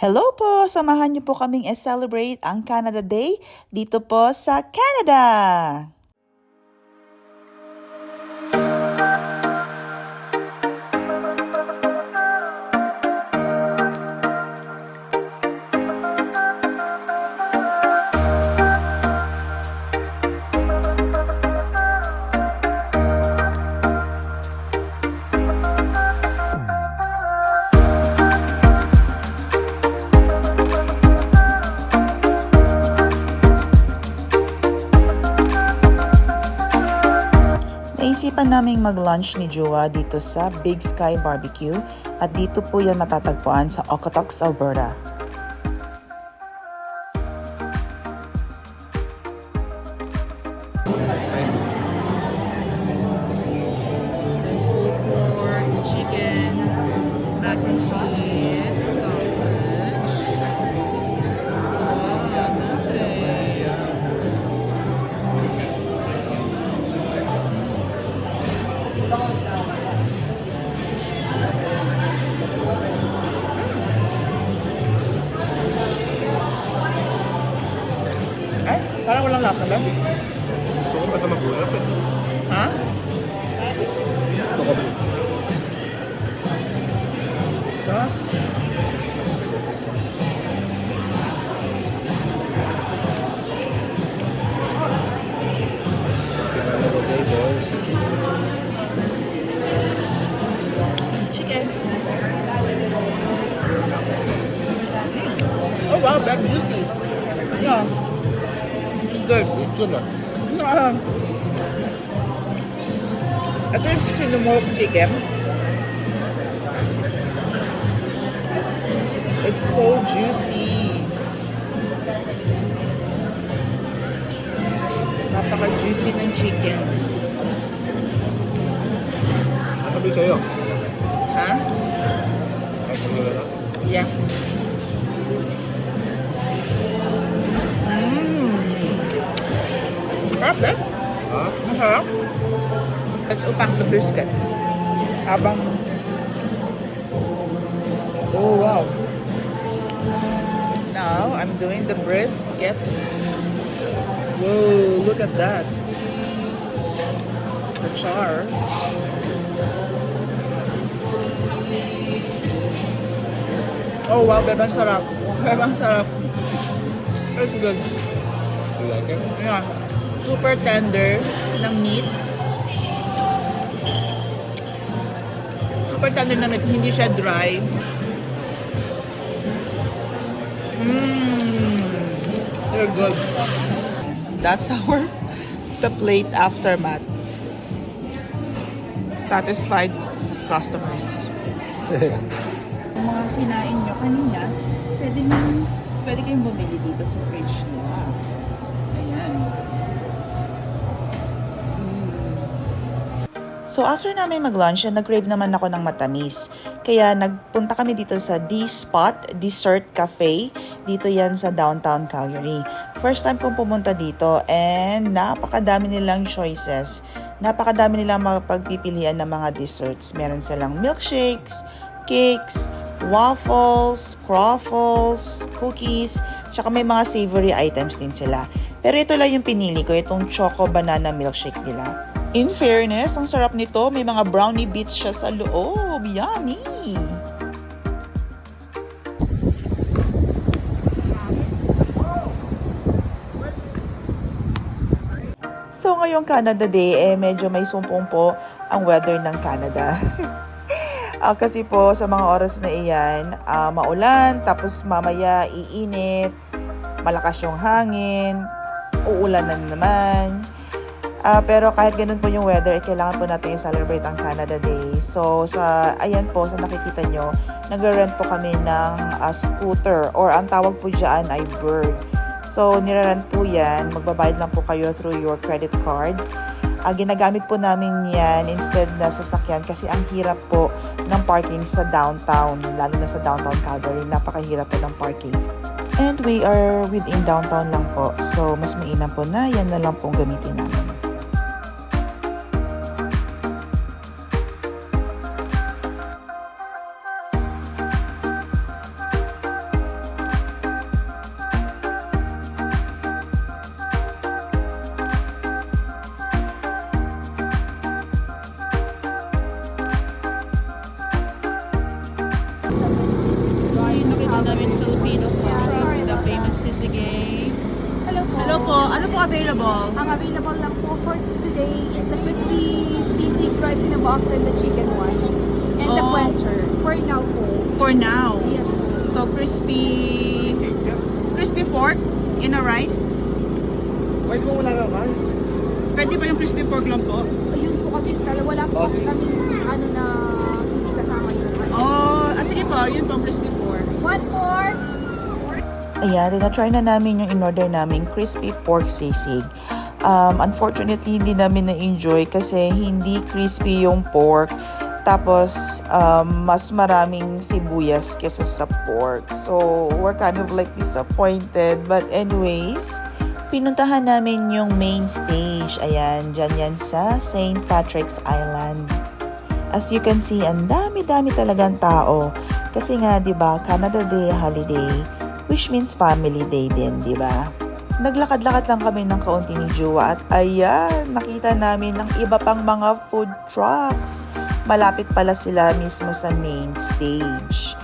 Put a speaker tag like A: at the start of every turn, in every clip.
A: Hello po! Samahan niyo po kaming celebrate ang Canada Day dito po sa Canada! Naisipan naming mag-lunch ni Jua dito sa Big Sky Barbecue at dito po yan matatagpuan sa Okotoks, Alberta.
B: There's pulled pork, chicken, mac and cheese, sausage. Wow, nice. Ay, parang walang lasa ba?
C: Gusto ko pa sa magulat eh.
B: Ha?
C: Gusto ko.
B: Sauce.
C: Okay, boys.
B: Chicken. Oh wow, that's juicy. Yeah. It's good.
C: It's good ah.
B: Ito yung sinumok chicken. It's so juicy. Napaka-juicy ng chicken.
C: Ano sabi sa'yo?
B: Ha?
C: Ay, pagmula na.
B: Yeah. Sarap eh.
C: Ha?
B: Masarap. Let's upak the brisket. Habang... Oh, wow. Now, I'm doing the brisket. Whoa, look at that. The char. Oh, wow, bebang sarap. Bebang sarap. It's good.
C: You like it?
B: Yeah. Super tender ng meat. Super tender na meat, hindi siya dry. They're good. That's the plate aftermath. Satisfied customers. Yung mga kinain nyo kanina, pwede kayong bumili dito sa fridge nila. Ayan.
A: So after namin mag-lunch, nag-crave naman ako ng matamis. Kaya nagpunta kami dito sa D-Spot Dessert Cafe. Dito yan sa downtown Calgary. First time kong pumunta dito and napakadami nilang choices. Napakadami nilang mapagpipilian ng mga desserts. Meron silang milkshakes, cakes, waffles, croffles, cookies, tsaka may mga savory items din sila. Pero ito lang yung pinili ko, itong choco banana milkshake nila. In fairness, ang sarap nito. May mga brownie bits siya sa loob. Yummy! So ngayong Canada Day, medyo may sumpong po ang weather ng Canada. Kasi po sa mga oras na iyan, maulan, tapos mamaya iinit, malakas yung hangin, uulan na naman. Pero kahit ganun po yung weather, kailangan po natin i-celebrate ang Canada Day. So, ayan po, sa nakikita nyo, nagre-rent po kami ng scooter or ang tawag po dyan ay bird. So, nire-rent po yan. Magbabayad lang po kayo through your credit card. Ginagamit po namin yan instead na sasakyan kasi ang hirap po ng parking sa downtown, lalo na sa downtown Calgary. Napakahirap po ng parking. And we are within downtown lang po. So, mas mainam po na yan na lang pong gamitin namin.
B: namin Filipino food
D: Yeah,
B: truck,
D: sorry
B: the
D: about
B: famous Sisig.
D: Hello po.
B: Hello po, ano po available?
D: Ang available lang po for today is the crispy sisig rice in a box and the chicken one. And the
B: Oh.
D: quencher. For now po.
B: For now.
D: Yes po.
B: So crispy pork in a rice.
C: Wait mo wala kang rice?
B: Pwede ba yung crispy pork lang po?
D: Ayun po kasi wala po kasi kami ano na hindi kasama yung rice.
B: Oh, sige po, yun po crispy pork.
D: What pork?
A: Ayan, na-try na namin yung in-order namin crispy pork sisig. Unfortunately, hindi namin na-enjoy kasi hindi crispy yung pork. Tapos, mas maraming sibuyas kesa sa pork. So, we're kind of like disappointed. But anyways, pinuntahan namin yung main stage. Ayan, dyan yan sa St. Patrick's Island. As you can see, ang dami-dami talagang tao. Kasi nga, di ba, Canada Day holiday, which means family day din, di ba? Naglakad-lakad lang kami ng kaunti ni Jua at ayan, nakita namin ng iba pang mga food trucks. Malapit pala sila mismo sa main stage.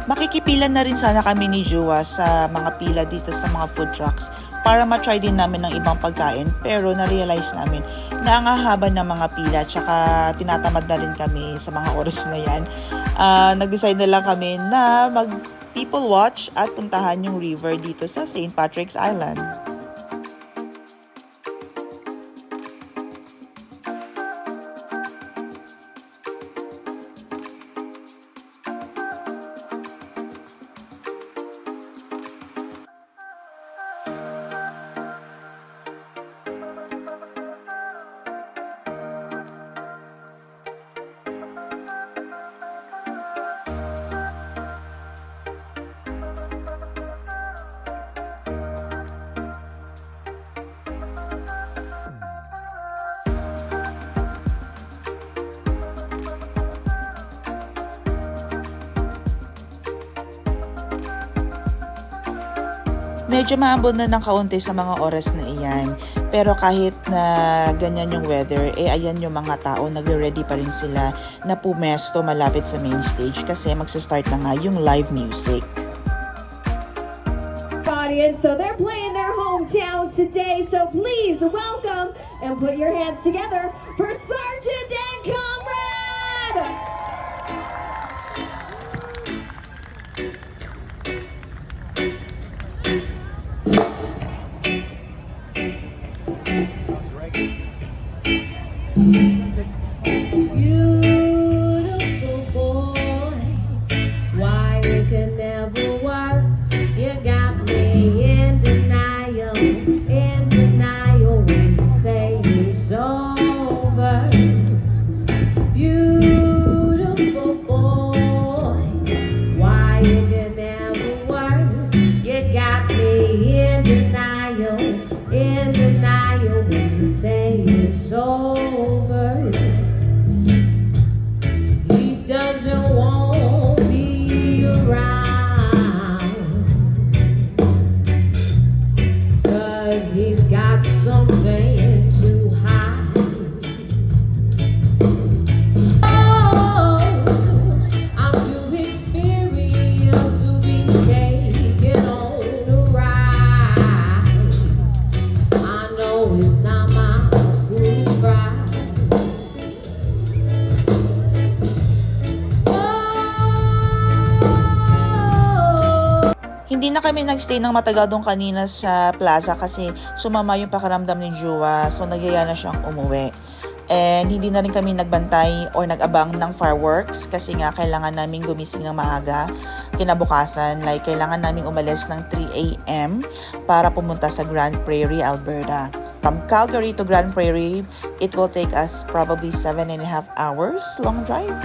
A: Makikipilan na rin sana kami ni Jua sa mga pila dito sa mga food trucks para matry din namin ng ibang pagkain, pero na-realize namin na ang haba ng mga pila tsaka tinatamad na rin kami sa mga oras na yan. Nag-decide na lang kami na people watch at puntahan yung river dito sa St. Patrick's Island. Medyo maambon na ng kaunti sa mga oras na iyan. Pero kahit na ganyan yung weather, ayan yung mga tao, nagre-ready pa rin sila na pumesto malapit sa main stage kasi magsa-start na nga yung live music.
E: Audience, so they're playing their hometown today, so please welcome and put your hands together for Sergeant and Comrade! Beautiful boy, why you could never work? You got me in denial when you say it's over. Beautiful boy, why you could never work? You got me in denial when you say it's over. He doesn't want me around, 'cause he's got something to hide. Oh, I'm too experienced to be taken on a ride. I know it's not my foolish pride.
A: Hindi na kami nagstay ng matagal doon kanina sa plaza kasi sumama yung pakiramdam ni Jua, so nagyaya na siyang umuwi. And hindi na rin kami nagbantay or nag-abang ng fireworks kasi nga kailangan namin gumising ng maaga kinabukasan. Like kailangan namin umalis ng 3 a.m. para pumunta sa Grand Prairie, Alberta. From Calgary to Grand Prairie, it will take us probably 7.5 hours long drive.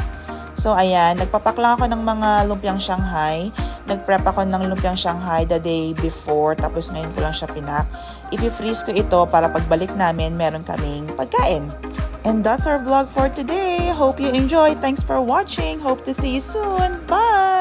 A: So ayan, nagpapak lang ako ng mga lumpiang Shanghai. Nag-prep ako ng lumpiang Shanghai the day before, tapos ngayon ko lang siya pinak. I-freeze ko ito para pagbalik namin, meron kaming pagkain. And that's our vlog for today. Hope you enjoy. Thanks for watching. Hope to see you soon. Bye!